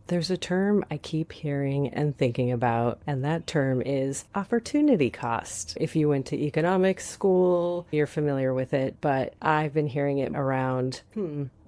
There's a term I keep hearing and thinking about, and that term is opportunity cost. If you went to economics school, you're familiar with it, but I've been hearing it around,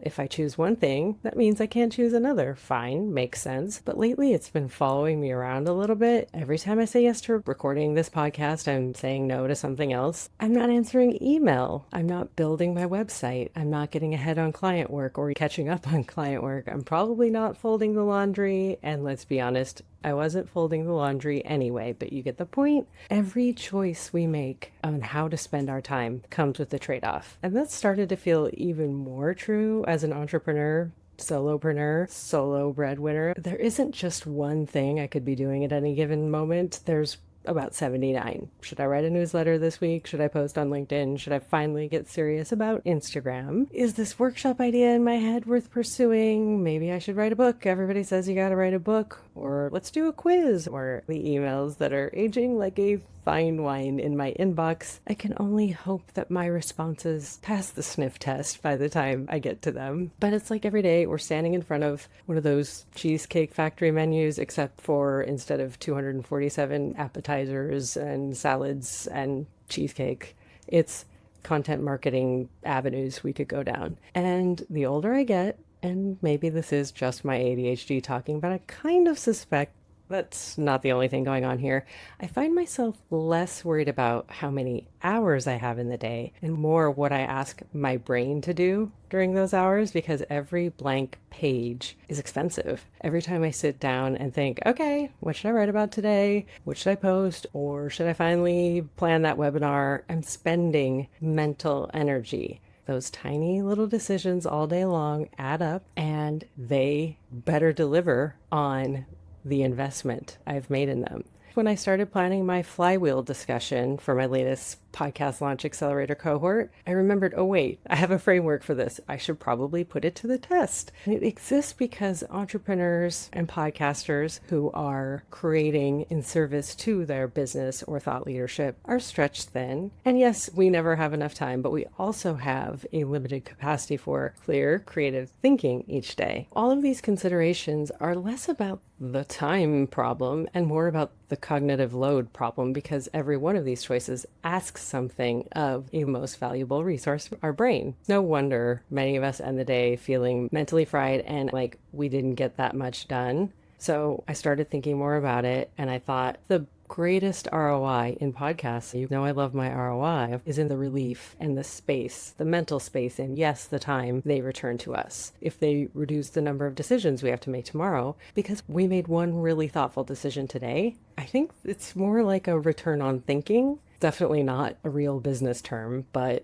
if I choose one thing, that means I can't choose another. Fine, makes sense. But lately it's been following me around a little bit. Every time I say yes to recording this podcast, I'm saying no to something else. I'm not answering email. I'm not building my website. I'm not getting ahead on client work or catching up on client work. I'm probably not folding the laundry. And let's be honest, I wasn't folding the laundry anyway, but you get the point. Every choice we make on how to spend our time comes with a trade-off. And that started to feel even more true as an entrepreneur, solopreneur, solo breadwinner. There isn't just one thing I could be doing at any given moment. There's about 79. Should I write a newsletter this week? Should I post on LinkedIn? Should I finally get serious about Instagram? Is this workshop idea in my head worth pursuing? Maybe I should write a book. Everybody says you gotta write a book. Or let's do a quiz. Or the emails that are aging like a fine wine in my inbox. I can only hope that my responses pass the sniff test by the time I get to them. But it's like every day we're standing in front of one of those Cheesecake Factory menus, except for instead of 247 appetizers and salads and cheesecake, it's content marketing avenues we could go down. And the older I get, and maybe this is just my ADHD talking, but I kind of suspect that's not the only thing going on here. I find myself less worried about how many hours I have in the day and more what I ask my brain to do during those hours, because every blank page is expensive. Every time I sit down and think, okay, what should I write about today? What should I post? Or should I finally plan that webinar? I'm spending mental energy. Those tiny little decisions all day long add up, and they better deliver on the investment I've made in them. When I started planning my flywheel discussion for my latest podcast launch accelerator cohort, I remembered, oh wait, I have a framework for this. I should probably put it to the test. And it exists because entrepreneurs and podcasters who are creating in service to their business or thought leadership are stretched thin. And yes, we never have enough time, but we also have a limited capacity for clear, creative thinking each day. All of these considerations are less about the time problem and more about the cognitive load problem, because every one of these choices asks something of a most valuable resource, our brain. No wonder many of us end the day feeling mentally fried and like we didn't get that much done. So I started thinking more about it, and I thought the greatest ROI in podcasts, you know I love my ROI, is in the relief and the space, the mental space, and yes, the time they return to us. If they reduce the number of decisions we have to make tomorrow because we made one really thoughtful decision today, I think it's more like a return on thinking. Definitely not a real business term, but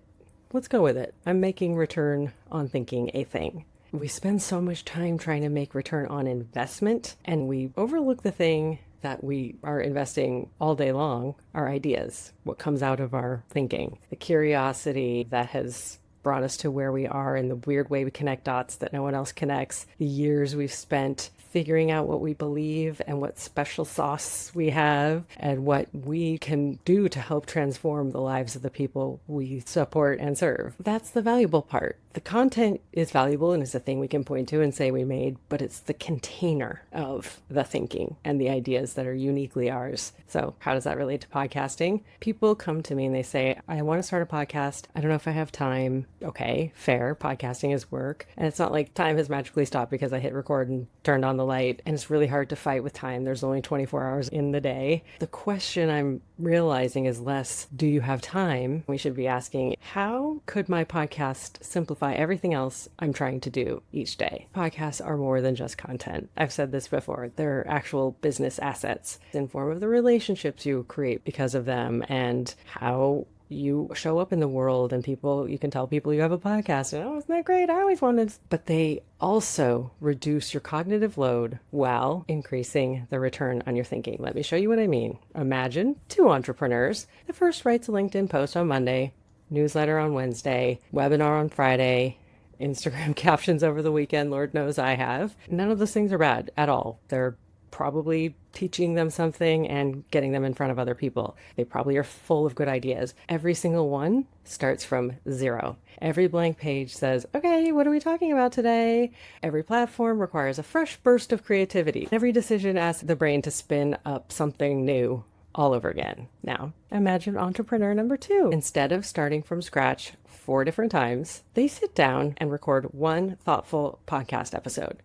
let's go with it. I'm making return on thinking a thing. We spend so much time trying to make return on investment, and we overlook the thing that we are investing all day long, our ideas, what comes out of our thinking, the curiosity that has brought us to where we are, and the weird way we connect dots that no one else connects, the years we've spent figuring out what we believe and what special sauce we have and what we can do to help transform the lives of the people we support and serve. That's the valuable part. The content is valuable and is a thing we can point to and say we made, but it's the container of the thinking and the ideas that are uniquely ours. So how does that relate to podcasting? People come to me and they say, I want to start a podcast. I don't know if I have time. Okay, fair. Podcasting is work. And it's not like time has magically stopped because I hit record and turned on the light, and it's really hard to fight with time. There's only 24 hours in the day. The question I'm realizing is less, do you have time? We should be asking, how could my podcast simplify everything else I'm trying to do each day? Podcasts are more than just content. I've said this before. They're actual business assets in form of the relationships you create because of them, and how you show up in the world, and people, you can tell people you have a podcast and, oh, isn't that great? I always wanted, but they also reduce your cognitive load while increasing the return on your thinking. Let me show you what I mean. Imagine two entrepreneurs. The first writes a LinkedIn post on Monday, newsletter on Wednesday, webinar on Friday, Instagram captions over the weekend. Lord knows I have. None of those things are bad at all. They're probably teaching them something and getting them in front of other people. They probably are full of good ideas. Every single one starts from zero. Every blank page says, okay, what are we talking about today? Every platform requires a fresh burst of creativity. Every decision asks the brain to spin up something new all over again. Now, imagine entrepreneur number 2. Instead of starting from scratch 4 different times, they sit down and record one thoughtful podcast episode.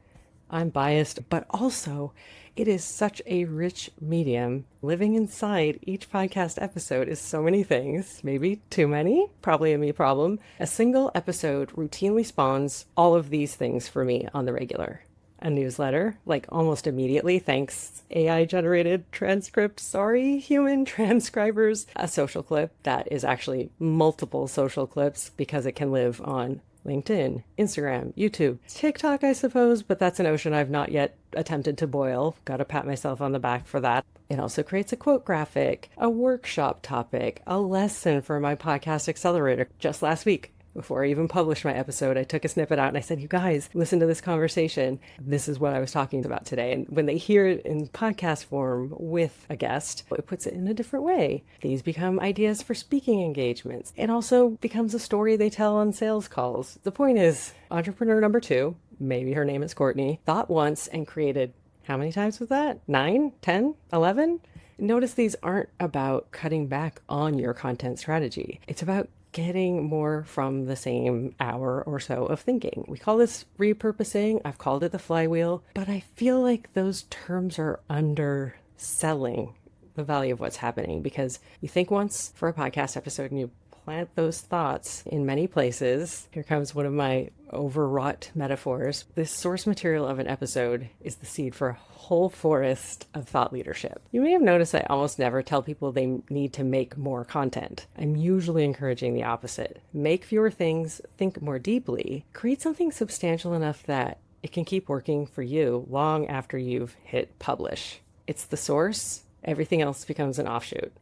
I'm biased, but also it is such a rich medium. Living inside each podcast episode is so many things, maybe too many, probably a me problem. A single episode routinely spawns all of these things for me on the regular. A newsletter, like almost immediately, thanks AI generated transcript, sorry, human transcribers. A social clip that is actually multiple social clips because it can live on LinkedIn, Instagram, YouTube, TikTok, I suppose, but that's an ocean I've not yet attempted to boil. Gotta pat myself on the back for that. It also creates a quote graphic, a workshop topic, a lesson for my podcast accelerator. Just last week, before I even published my episode, I took a snippet out and I said, you guys, listen to this conversation. This is what I was talking about today. And when they hear it in podcast form with a guest, it puts it in a different way. These become ideas for speaking engagements. It also becomes a story they tell on sales calls. The point is, entrepreneur number 2, maybe her name is Courtney, thought once and created, how many times was that? 9, 10, 11? Notice these aren't about cutting back on your content strategy. It's about getting more from the same hour or so of thinking. We call this repurposing. I've called it the flywheel, but I feel like those terms are underselling the value of what's happening, because you think once for a podcast episode and you plant those thoughts in many places. Here comes one of my overwrought metaphors. This source material of an episode is the seed for a whole forest of thought leadership. You may have noticed I almost never tell people they need to make more content. I'm usually encouraging the opposite. Make fewer things, think more deeply, create something substantial enough that it can keep working for you long after you've hit publish. It's the source. Everything else becomes an offshoot.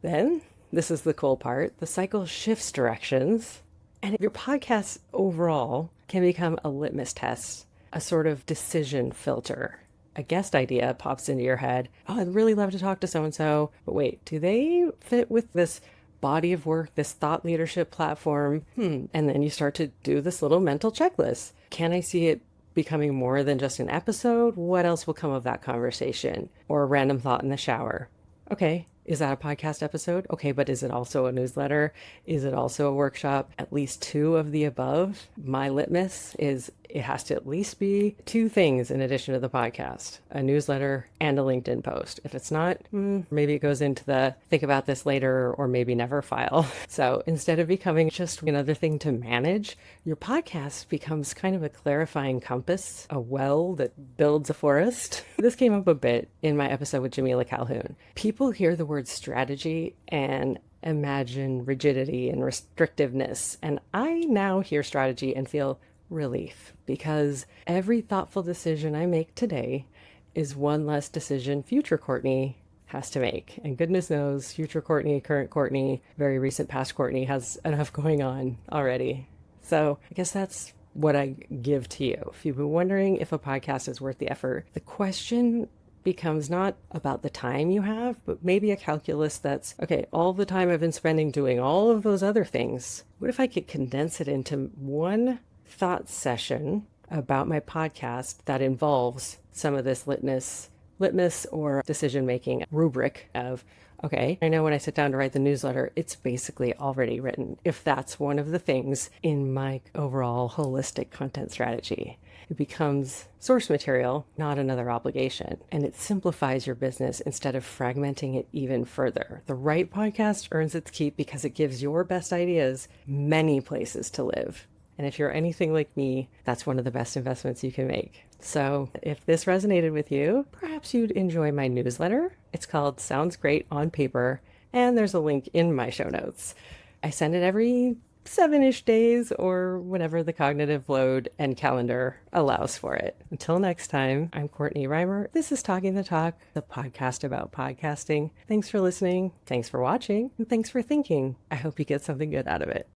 Then, this is the cool part, the cycle shifts directions, and your podcast overall can become a litmus test, a sort of decision filter. A guest idea pops into your head. Oh, I'd really love to talk to so-and-so, but wait, do they fit with this body of work, this thought leadership platform? And then you start to do this little mental checklist. Can I see it becoming more than just an episode? What else will come of that conversation? Or a random thought in the shower? Okay, is that a podcast episode? Okay, but is it also a newsletter? Is it also a workshop? At least 2 of the above. My litmus is it has to at least be 2 things in addition to the podcast, a newsletter and a LinkedIn post. If it's not, maybe it goes into the think about this later or maybe never file. So instead of becoming just another thing to manage, your podcast becomes kind of a clarifying compass, a well that builds a forest. This came up a bit in my episode with Jamila Calhoun. People hear the word strategy and imagine rigidity and restrictiveness. And I now hear strategy and feel relief, because every thoughtful decision I make today is one less decision future Courtney has to make. And goodness knows, future Courtney, current Courtney, very recent past Courtney has enough going on already. So I guess that's what I give to you. If you've been wondering if a podcast is worth the effort, the question becomes not about the time you have, but maybe a calculus that's, okay, all the time I've been spending doing all of those other things, what if I could condense it into one thought session about my podcast that involves some of this litmus or decision-making rubric of, okay, I know when I sit down to write the newsletter, it's basically already written, if that's one of the things in my overall holistic content strategy. It becomes source material, not another obligation. And it simplifies your business instead of fragmenting it even further. The right podcast earns its keep because it gives your best ideas many places to live. And if you're anything like me, that's one of the best investments you can make. So if this resonated with you, perhaps you'd enjoy my newsletter. It's called Sounds Great on Paper, and there's a link in my show notes. I send it every 7-ish days or whenever the cognitive load and calendar allows for it. Until next time, I'm Courtney Reimer. This is Talking the Talk, the podcast about podcasting. Thanks for listening. Thanks for watching. And thanks for thinking. I hope you get something good out of it.